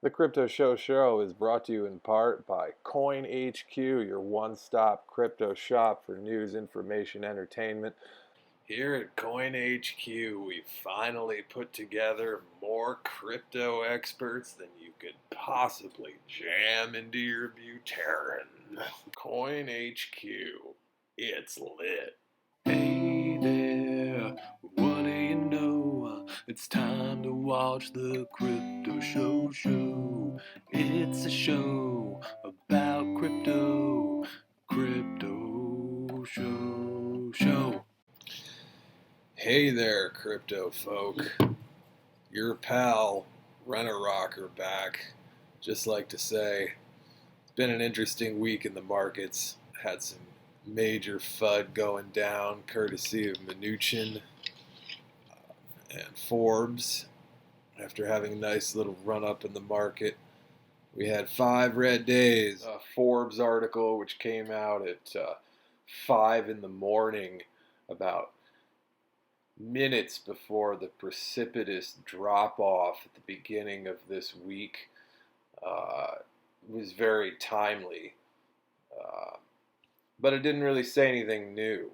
The Crypto Show is brought to you in part by CoinHQ, your one-stop crypto shop for news, information, entertainment. Here at CoinHQ, we finally put together more crypto experts than you could possibly jam into your Buterin. CoinHQ, it's lit. Hey there, what do you know? It's time to watch the Crypto Show. It's a show about crypto. Crypto Show. Hey there, crypto folk. Your pal, Renner Rocker, back. Just like to say, it's been an interesting week in the markets. Had some major FUD going down, courtesy of Mnuchin and Forbes. After having a nice little run up in the market, we had 5 red days. A Forbes article which came out at 5 in the morning, about minutes before the precipitous drop off at the beginning of this week, was very timely. But it didn't really say anything new.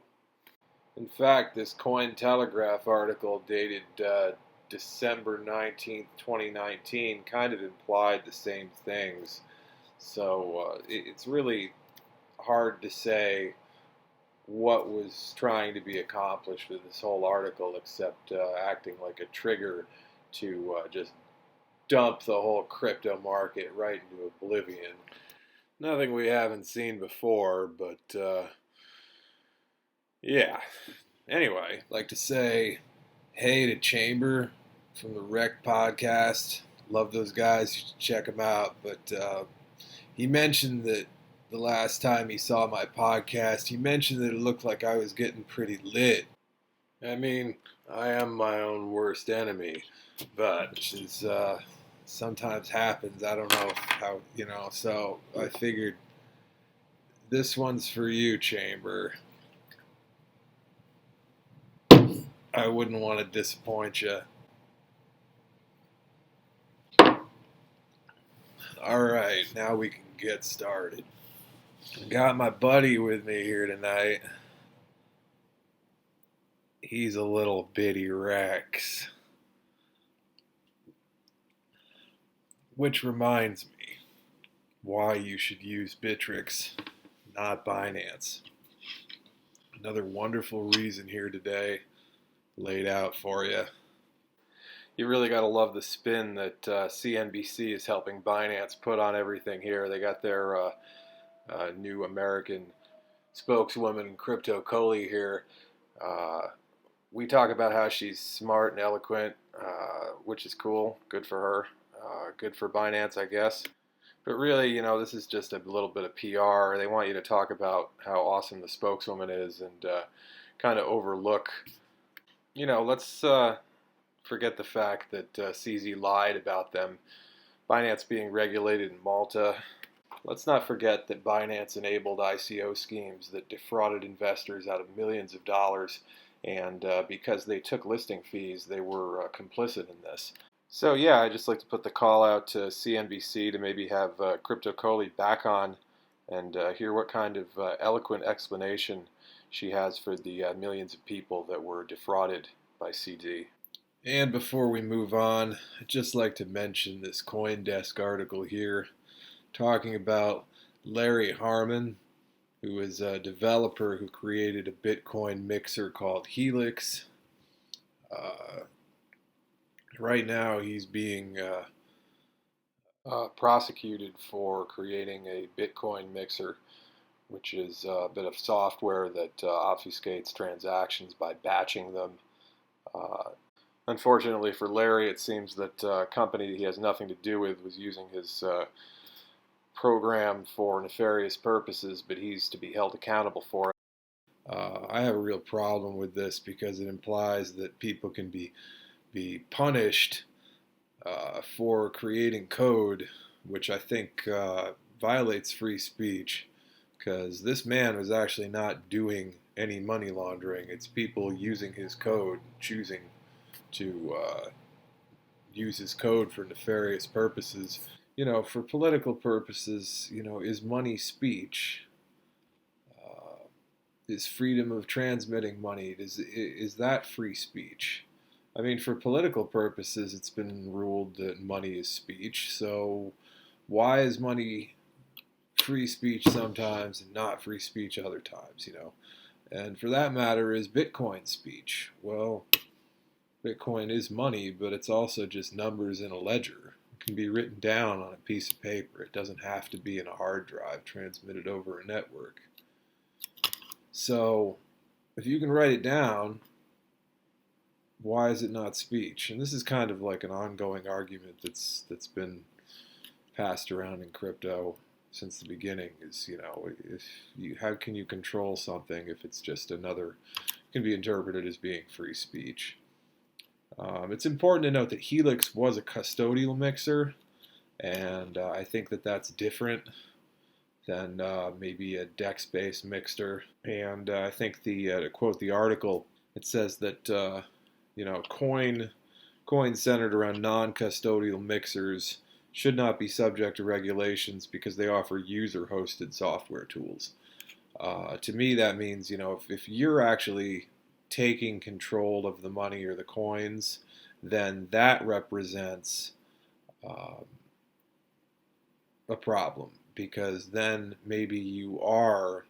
In fact, this Cointelegraph article dated December 19th, 2019 kind of implied the same things. So it's really hard to say what was trying to be accomplished with this whole article except acting like a trigger to just dump the whole crypto market right into oblivion. Nothing we haven't seen before, but yeah. Anyway, I'd like to say hey to Chamber from the Rec podcast. Love those guys. You should check them out. But he mentioned that the last time he saw my podcast, he mentioned that it looked like I was getting pretty lit. I mean, I am my own worst enemy, but which is sometimes happens. I don't know how, so I figured this one's for you, Chamber. I wouldn't want to disappoint you. Alright, now we can get started. I got my buddy with me here tonight. He's a little bitty Rex. Which reminds me why you should use Bittrex, not Binance. Another wonderful reason here today laid out for you. You really got to love the spin that CNBC is helping Binance put on everything here. They got their new American spokeswoman, Crypto Coley, here. We talk about how she's smart and eloquent, which is cool. Good for her. Good for Binance, I guess. But really, this is just a little bit of PR. They want you to talk about how awesome the spokeswoman is and kind of overlook, let's forget the fact that CZ lied about them, Binance being regulated in Malta. Let's not forget that Binance enabled ICO schemes that defrauded investors out of millions of dollars, and because they took listing fees, they were complicit in this. So yeah, I'd just like to put the call out to CNBC to maybe have Crypto Coley back on and hear what kind of eloquent explanation she has for the millions of people that were defrauded by CZ. And before we move on, I'd just like to mention this CoinDesk article here talking about Larry Harmon, who is a developer who created a Bitcoin mixer called Helix. Right now, he's being prosecuted for creating a Bitcoin mixer, which is a bit of software that obfuscates transactions by batching them. Unfortunately for Larry, it seems that a company he has nothing to do with was using his program for nefarious purposes, but he's to be held accountable for it. I have a real problem with this because it implies that people can be punished for creating code, which I think violates free speech, because this man was actually not doing any money laundering. It's people using his code, choosing to uses code for nefarious purposes. For political purposes, is money speech? Uh, is freedom of transmitting money, is that free speech? I mean, for political purposes, it's been ruled that money is speech. So why is money free speech sometimes and not free speech other times? And for that matter, is Bitcoin speech? Well, Bitcoin is money, but it's also just numbers in a ledger. It can be written down on a piece of paper. It doesn't have to be in a hard drive transmitted over a network. So if you can write it down, why is it not speech? And this is kind of like an ongoing argument that's been passed around in crypto since the beginning. Is how can you control something if it's just another, can be interpreted as being free speech? It's important to note that Helix was a custodial mixer, and I think that that's different than maybe a DEX-based mixer. And I think to quote the article, it says that coins centered around non-custodial mixers should not be subject to regulations because they offer user-hosted software tools. To me, that means if you're actually taking control of the money or the coins, then that represents um, a problem, because then maybe you are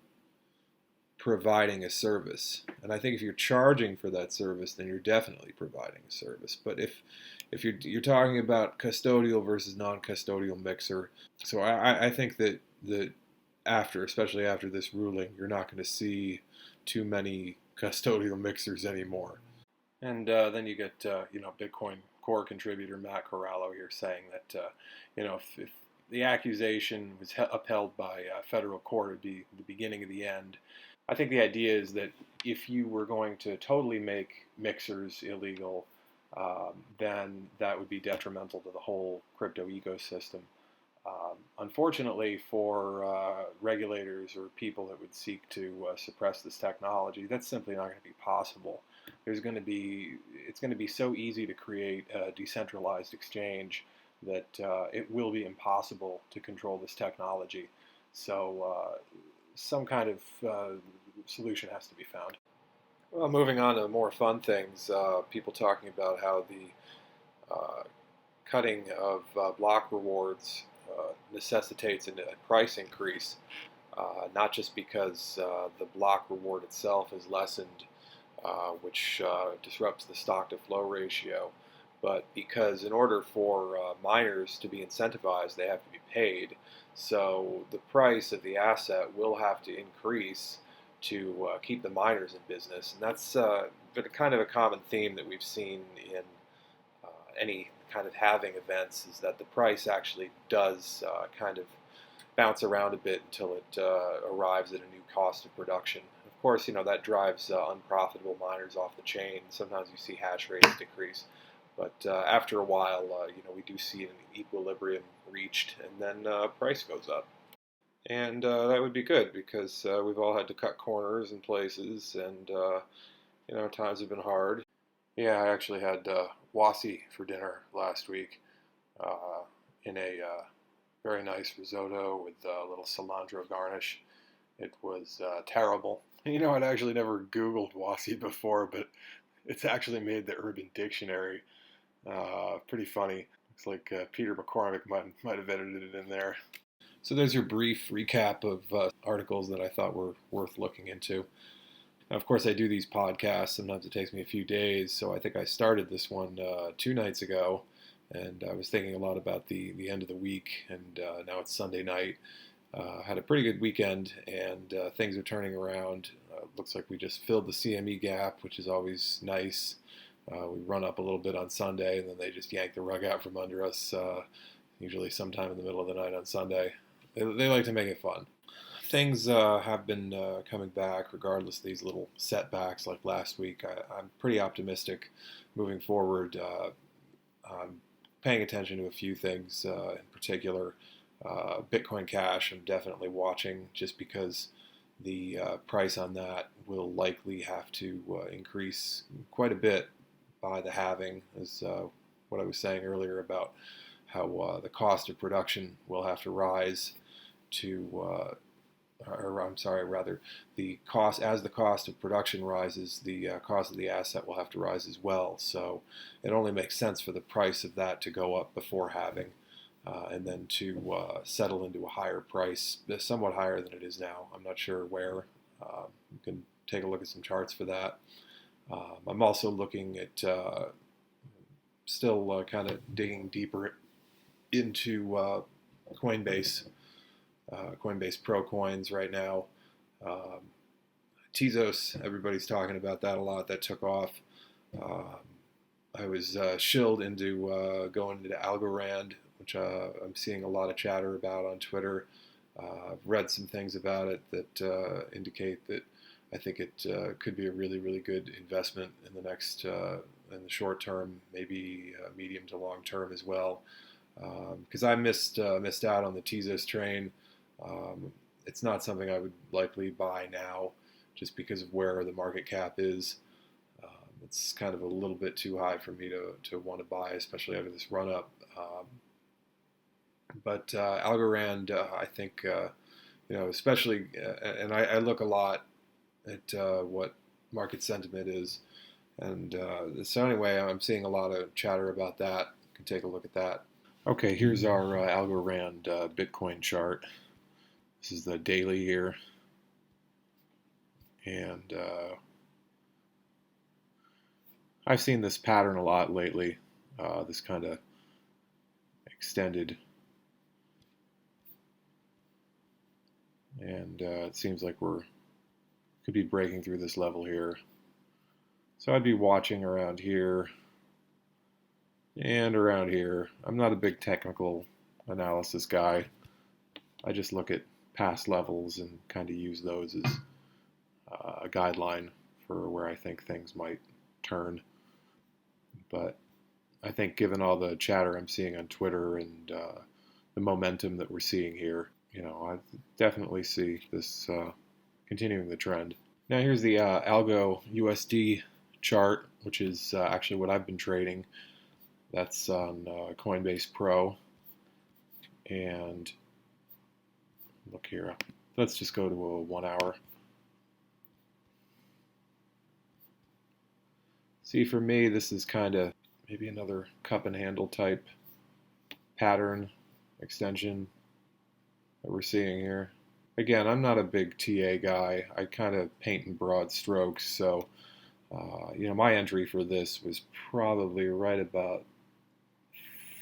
providing a service. And I think if you're charging for that service, then you're definitely providing a service. But if you're talking about custodial versus non-custodial mixer, so I think that especially after this ruling, you're not going to see too many custodial mixers anymore. And then you get Bitcoin core contributor Matt Corallo here saying that if the accusation was upheld by federal court, it'd be the beginning of the end. I think the idea is that if you were going to totally make mixers illegal, then that would be detrimental to the whole crypto ecosystem. Unfortunately, for regulators or people that would seek to suppress this technology, that's simply not going to be possible. It's going to be so easy to create a decentralized exchange that it will be impossible to control this technology. So some kind of solution has to be found. Well, moving on to more fun things, people talking about how the cutting of block rewards necessitates a price increase, not just because the block reward itself is lessened, which disrupts the stock to flow ratio, but because in order for miners to be incentivized, they have to be paid. So the price of the asset will have to increase to keep the miners in business, and that's been kind of a common theme that we've seen in any kind of halving events, is that the price actually does kind of bounce around a bit until it arrives at a new cost of production. Of course, that drives unprofitable miners off the chain. Sometimes you see hash rates decrease, but after a while, we do see an equilibrium reached, and then price goes up. And that would be good, because we've all had to cut corners in places, and times have been hard. Yeah, I actually had wasi for dinner last week uh, in a very nice risotto with a little cilantro garnish. It was terrible. I'd actually never Googled wasi before, but it's actually made the Urban Dictionary. Pretty funny. Looks like Peter McCormick might have edited it in there. So there's your brief recap of articles that I thought were worth looking into. Now, of course, I do these podcasts. Sometimes it takes me a few days, so I think I started this one 2 nights ago, and I was thinking a lot about the end of the week, and now it's Sunday night. Had a pretty good weekend, and things are turning around. Looks like we just filled the CME gap, which is always nice. We run up a little bit on Sunday, and then they just yank the rug out from under us, usually sometime in the middle of the night on Sunday. They like to make it fun. Things have been coming back regardless of these little setbacks like last week. I'm pretty optimistic moving forward. I'm paying attention to a few things in particular. Bitcoin Cash, I'm definitely watching, just because the price on that will likely have to increase quite a bit by the halving, as what I was saying earlier about how the cost of production will have to rise or I'm sorry, rather, the cost as the cost of production rises, the cost of the asset will have to rise as well. So it only makes sense for the price of that to go up before halving, and then to settle into a higher price, somewhat higher than it is now. I'm not sure where. You can take a look at some charts for that. I'm also looking at still kind of digging deeper into Coinbase Pro coins right now. Um, Tezos, everybody's talking about that a lot. That took off. Um, I was shilled into going into Algorand, which I'm seeing a lot of chatter about on Twitter. I've read some things about it that indicate that I think it could be a really, really good investment in the next, in the short term, maybe medium to long term as well. Because I missed out on the Tezos train. It's not something I would likely buy now, just because of where the market cap is. It's kind of a little bit too high for me to want to buy, especially after this run up. But Algorand, I think, especially, and I look a lot at what market sentiment is. And so anyway, I'm seeing a lot of chatter about that. You can take a look at that. Okay, here's our Algorand Bitcoin chart. This is the daily here. And I've seen this pattern a lot lately, this kind of extended. And it seems like could be breaking through this level here. So I'd be watching around here and around here. I'm not a big technical analysis guy. I just look at past levels and kind of use those as a guideline for where I think things might turn. But I think given all the chatter I'm seeing on Twitter and the momentum that we're seeing here, I definitely see this continuing the trend. Now here's the Algo USD chart, which is actually what I've been trading. That's on Coinbase Pro. And look here. Let's just go to a 1 hour. See, for me, this is kind of maybe another cup and handle type pattern extension that we're seeing here. Again, I'm not a big TA guy. I kind of paint in broad strokes. So, my entry for this was probably right about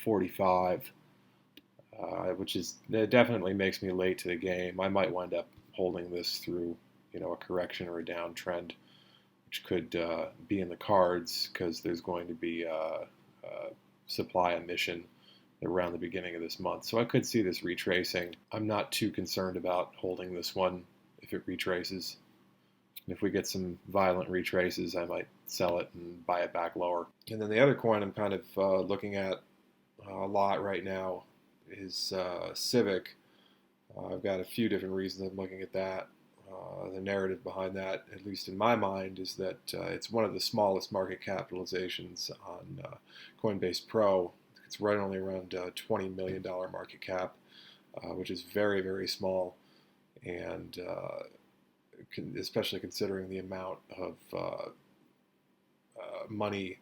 45, it definitely makes me late to the game. I might wind up holding this through, a correction or a downtrend, which could be in the cards because there's going to be a supply emission around the beginning of this month. So I could see this retracing. I'm not too concerned about holding this one if it retraces. And if we get some violent retraces, I might sell it and buy it back lower. And then the other coin I'm kind of looking at a lot right now is Civic. I've got a few different reasons I'm looking at that. The narrative behind that, at least in my mind, is that it's one of the smallest market capitalizations on Coinbase Pro. It's right only around $20 million market cap, which is very, very small, and especially considering the amount of money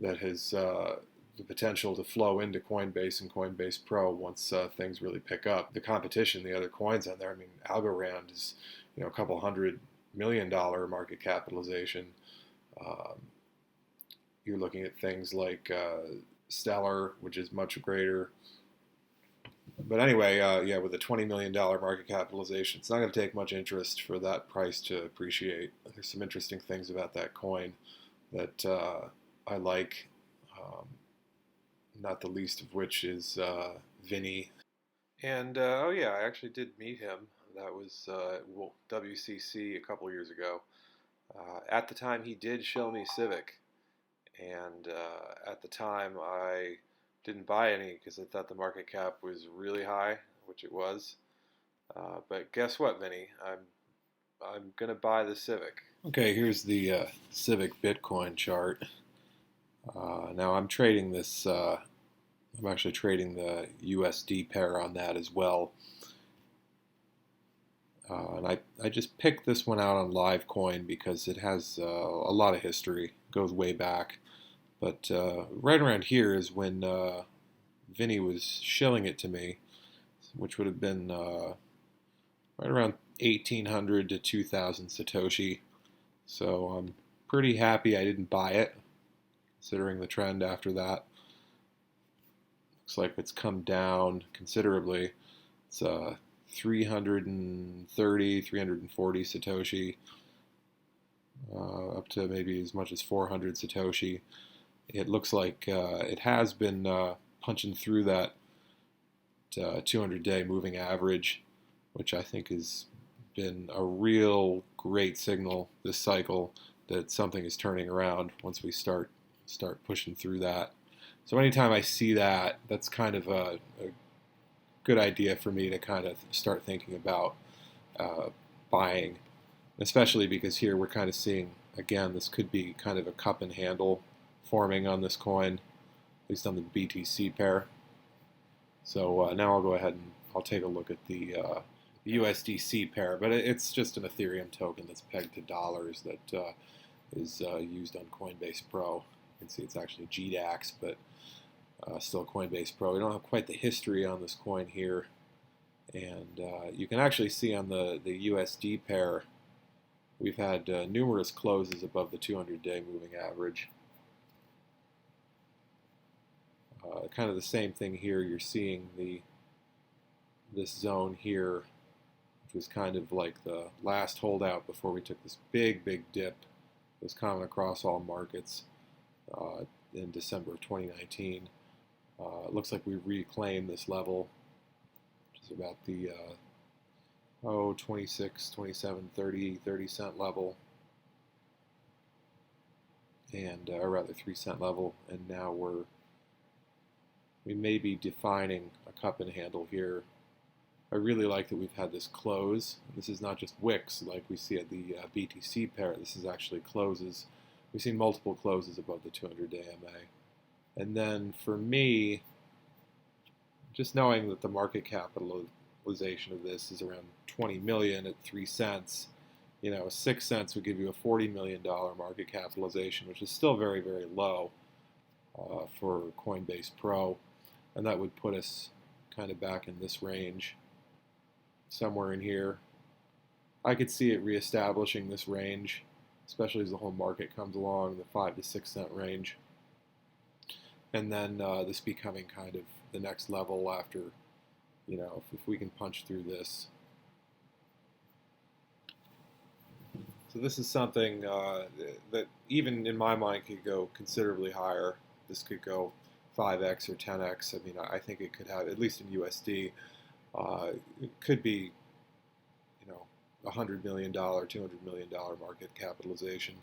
that has the potential to flow into Coinbase and Coinbase Pro once things really pick up. The competition, the other coins on there, I mean, Algorand is a couple $100 million market capitalization. You're looking at things like Stellar, which is much greater. But anyway, with a $20 million market capitalization, it's not going to take much interest for that price to appreciate. There's some interesting things about that coin that I like, not the least of which is Vinny. And I actually did meet him. That was WCC a couple years ago. At the time, he did show me Civic, and at the time, I didn't buy any because I thought the market cap was really high, which it was. But guess what, Vinny? I'm gonna buy the Civic. Okay, here's the Civic Bitcoin chart. Now I'm trading this. I'm actually trading the USD pair on that as well. And I just picked this one out on Livecoin because it has a lot of history. It goes way back. But right around here is when Vinny was shilling it to me, which would have been right around 1,800 to 2,000 Satoshi. So I'm pretty happy I didn't buy it, considering the trend after that. Looks like it's come down considerably. It's 330, 340 Satoshi, up to maybe as much as 400 Satoshi. It looks like it has been punching through that 200-day moving average, which I think has been a real great signal this cycle that something is turning around once we start pushing through that. So anytime I see that, that's kind of a good idea for me to kind of start thinking about buying, especially because here we're kind of seeing, again, this could be kind of a cup and handle forming on this coin, at least on the BTC pair. So now I'll go ahead and I'll take a look at the USDC pair, but it's just an Ethereum token that's pegged to dollars that is used on Coinbase Pro. You can see it's actually GDAX, but still Coinbase Pro. We don't have quite the history on this coin here, and you can actually see on the USD pair we've had numerous closes above the 200-day moving average. Kind of the same thing here. You're seeing this zone here, which was kind of like the last holdout before we took this big dip. It was common across all markets in December of 2019. It looks like we reclaimed this level, which is about the 26, 27, 30 cent level, and or rather 3 cent level, and now we may be defining a cup and handle here. I really like that we've had this close. This is not just wicks like we see at the BTC pair. This is actually closes. We've seen multiple closes above the 200-day MA. And then for me, just knowing that the market capitalization of this is around 20 million at 3 cents, 6 cents would give you a $40 million market capitalization, which is still very, very low for Coinbase Pro. And that would put us kind of back in this range, somewhere in here. I could see it reestablishing this range, especially as the whole market comes along, the 5 to 6 cent range. And then this becoming kind of the next level after, if we can punch through this. So this is something that even in my mind could go considerably higher. This could go 5x or 10x. I mean, I think it could have, at least in USD, it could be, $100 million, $200 million market capitalization.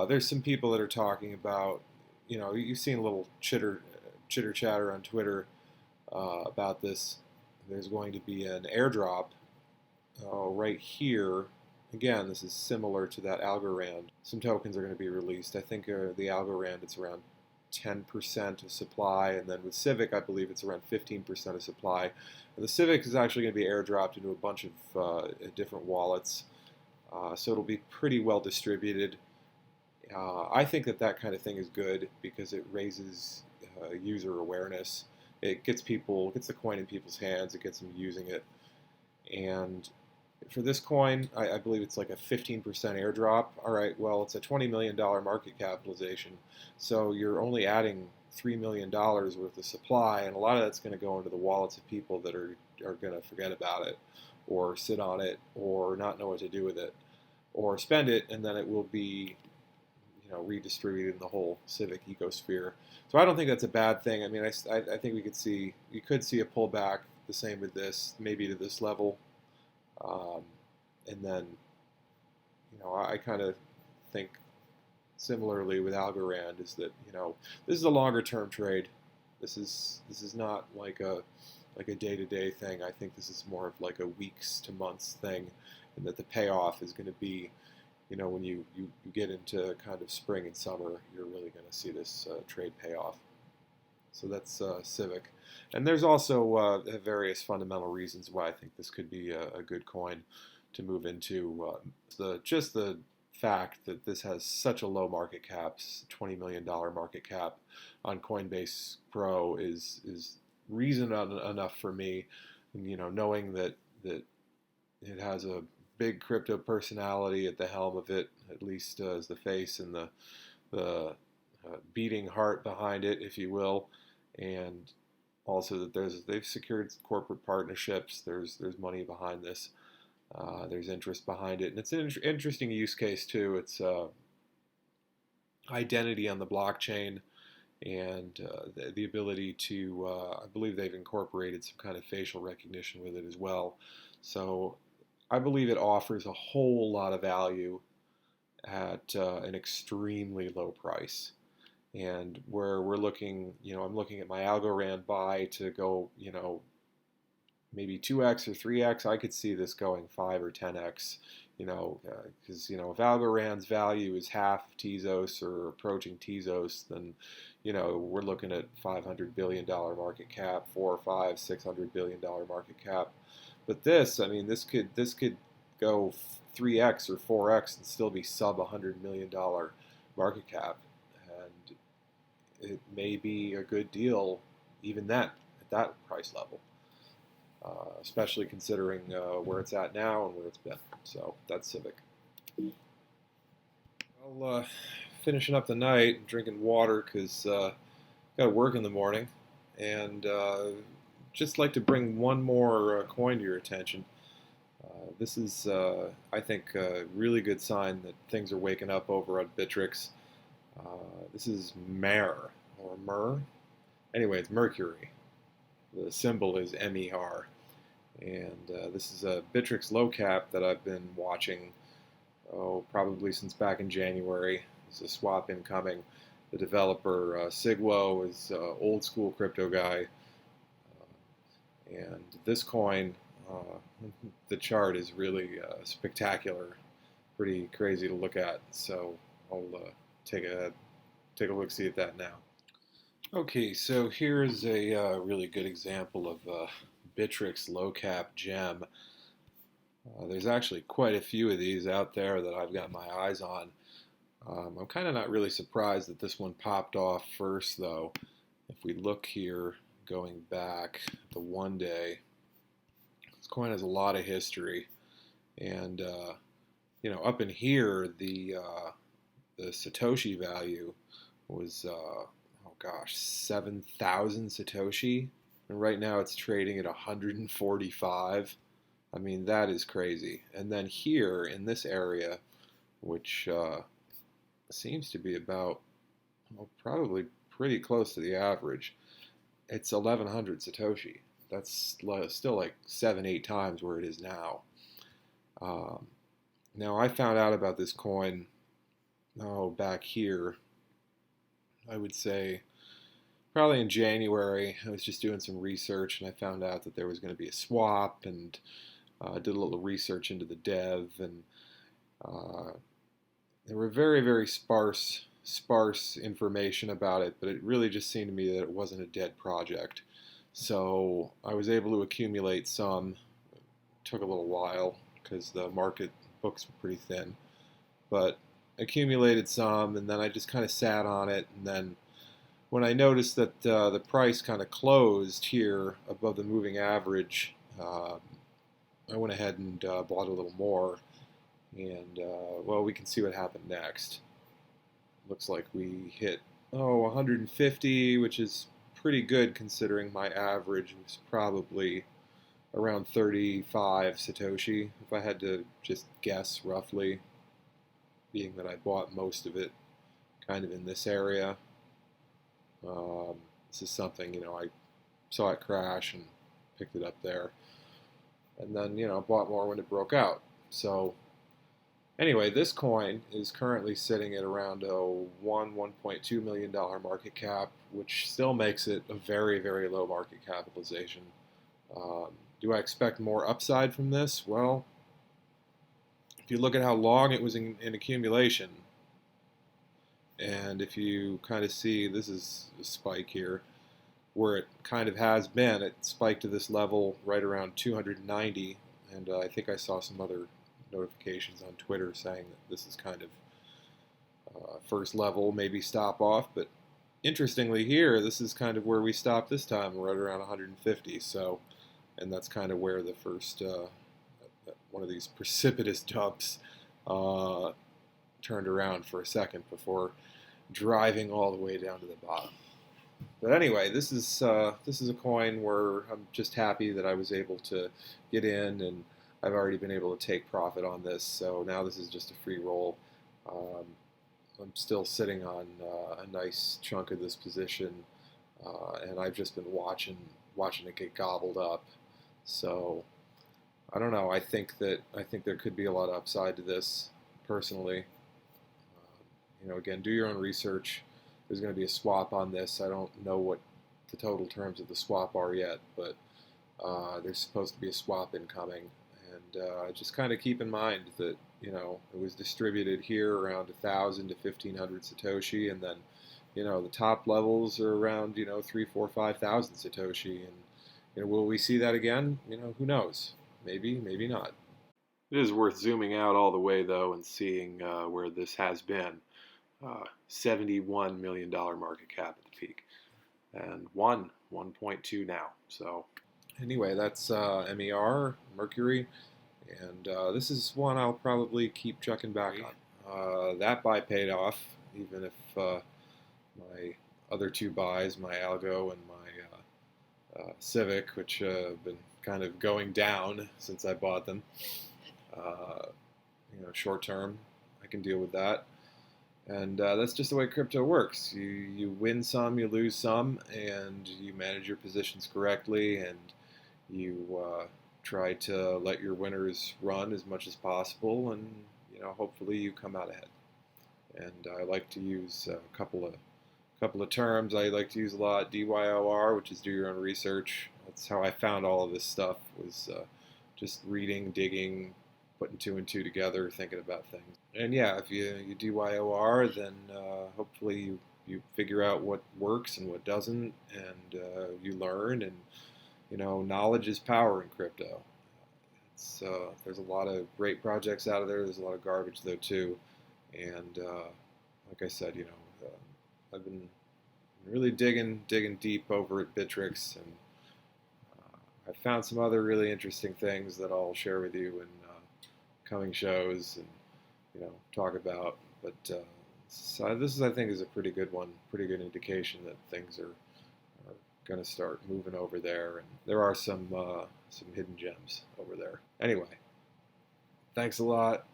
There's some people that are talking about, you've seen a little chitter chatter on Twitter about this. There's going to be an airdrop right here. Again, this is similar to that Algorand. Some tokens are going to be released. I think the Algorand, it's around 10% of supply, and then with Civic, I believe it's around 15% of supply. And the Civic is actually going to be airdropped into a bunch of different wallets, so it'll be pretty well distributed. I think that kind of thing is good because it raises user awareness. It gets the coin in people's hands. It gets them using it. And for this coin, I believe it's like a 15% airdrop. All right, well, it's a $20 million market capitalization, so you're only adding $3 million worth of supply, and a lot of that's going to go into the wallets of people that are going to forget about it, or sit on it, or not know what to do with it, or spend it, and then it will be redistributed in the whole Civic ecosphere. So I don't think that's a bad thing. I mean, I think you could see a pullback. The same with this, maybe to this level. And then, I kind of think similarly with Algorand is that, this is a longer term trade. This is not like a day-to-day thing. I think this is more of like a weeks to months thing, and that the payoff is going to be, when you get into kind of spring and summer, you're really going to see this trade pay off. So that's Civic. And there's also various fundamental reasons why I think this could be a good coin to move into. Just the fact that this has such a low market cap, $20 million market cap on Coinbase Pro is reason enough for me, knowing that it has a big crypto personality at the helm of it, at least as the face and the beating heart behind it, if you will, and also that they've secured corporate partnerships. There's money behind this. There's interest behind it, and it's an interesting use case too. It's identity on the blockchain, and the ability to, I believe they've incorporated some kind of facial recognition with it as well. So I believe it offers a whole lot of value at an extremely low price. And where we're looking, I'm looking at my Algorand buy to go, maybe 2x or 3x. I could see this going 5 or 10x, because, if Algorand's value is half of Tezos or approaching Tezos, then, we're looking at $500 billion market cap, 4 or 5, $600 billion market cap. But this could go 3x or 4x and still be sub $100 million market cap. And it may be a good deal even then at that price level, especially considering where it's at now and where it's been. So that's Civic. Well, finishing up the night and drinking water because got to work in the morning, and just like to bring one more coin to your attention. This is, I think, a really good sign that things are waking up over at Bittrex. This is MER, or MER. Anyway, it's Mercury. The symbol is MER. And this is a Bittrex low cap that I've been watching, probably since back in January. There's a swap incoming. The developer, Sigwo, is an old school crypto guy. And this coin, the chart is really spectacular, pretty crazy to look at. So I'll take a look-see at that now. Okay, so here's a really good example of Bittrex low cap gem. There's actually quite a few of these out there that I've got my eyes on. I'm kind of not really surprised that this one popped off first, though. If we look here, going back the 1 day, this coin has a lot of history, and up in here, the Satoshi value was 7,000 Satoshi, and right now it's trading at 145. I mean, that is crazy. And then here in this area, which seems to be about, probably pretty close to the average, it's 1,100 Satoshi. That's still like 7-8 times where it is now. Now, I found out about this coin, back here, I would say probably in January. I was just doing some research, and I found out that there was going to be a swap, and did a little research into the dev, and there were very, very sparse information about it, but it really just seemed to me that it wasn't a dead project. So I was able to accumulate some. It took a little while because the market books were pretty thin, but accumulated some, and then I just kind of sat on it, and then when I noticed that the price kind of closed here above the moving average, I went ahead and bought a little more, and we can see what happened next. Looks like we hit 150, which is pretty good considering my average was probably around 35 Satoshi, if I had to just guess roughly, being that I bought most of it kind of in this area. This is something, I saw it crash and picked it up there. And then, bought more when it broke out. So anyway, this coin is currently sitting at around a $1.2 million market cap, which still makes it a very, very low market capitalization. Do I expect more upside from this? Well, if you look at how long it was in accumulation, and if you kind of see, this is a spike here, where it kind of has been, it spiked to this level right around 290, and I think I saw some other notifications on Twitter saying that this is kind of first level, maybe stop off, but interestingly here, this is kind of where we stopped this time, right around 150, so, and that's kind of where the first, one of these precipitous dumps turned around for a second before driving all the way down to the bottom. But anyway, this is a coin where I'm just happy that I was able to get in, and I've already been able to take profit on this. So now this is just a free roll. I'm still sitting on a nice chunk of this position, and I've just been watching it get gobbled up. So I don't know. I think there could be a lot of upside to this personally. Again, do your own research. There's going to be a swap on this. I don't know what the total terms of the swap are yet, but there's supposed to be a swap incoming. And just kind of keep in mind that, it was distributed here around 1,000 to 1,500 Satoshi, and then, the top levels are around, 3, 4, 5,000 Satoshi. And, will we see that again? Who knows? Maybe, maybe not. It is worth zooming out all the way, though, and seeing where this has been. $71 million market cap at the peak, and 1.2 now. So anyway, that's MER, Mercury, and this is one I'll probably keep checking back on. That buy paid off, even if my other two buys, my Algo and my Civic, which have been kind of going down since I bought them, short term, I can deal with that. And that's just the way crypto works. You win some, you lose some, and you manage your positions correctly, and you try to let your winners run as much as possible, and hopefully you come out ahead. And I like to use a couple of terms. I like to use a lot DYOR, which is do your own research. That's how I found all of this stuff, was just reading, digging, putting two and two together, thinking about things. And yeah, if you do YOR, then hopefully you figure out what works and what doesn't, and you learn. And knowledge is power in crypto. There's a lot of great projects out of there. There's a lot of garbage though too. And like I said, I've been really digging deep over at Bittrex, and I found some other really interesting things that I'll share with you in coming shows and talk about. But so this is, I think, is a pretty good one, pretty good indication that things are going to start moving over there, and there are some hidden gems over there. Anyway, thanks a lot.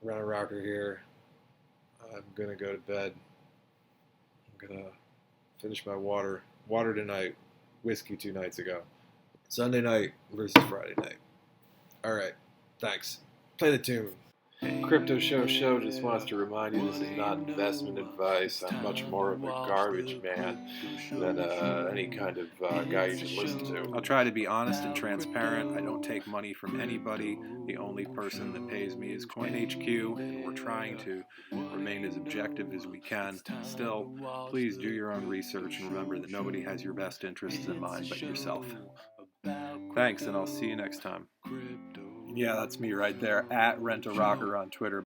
Rent a Rocker here. I'm gonna go to bed. I'm gonna finish my water tonight, whiskey 2 nights ago. Sunday night versus Friday night. All right. Thanks. Play the tune. Crypto Show just wants to remind you this is not investment advice. I'm much more of a garbage man than any kind of guy you should listen to. I'll try to be honest and transparent. I don't take money from anybody. The only person that pays me is CoinHQ, and we're trying to remain as objective as we can. Still, please do your own research and remember that nobody has your best interests in mind but yourself. Thanks, and I'll see you next time. Yeah, that's me right there, at Rent a Rocker on Twitter.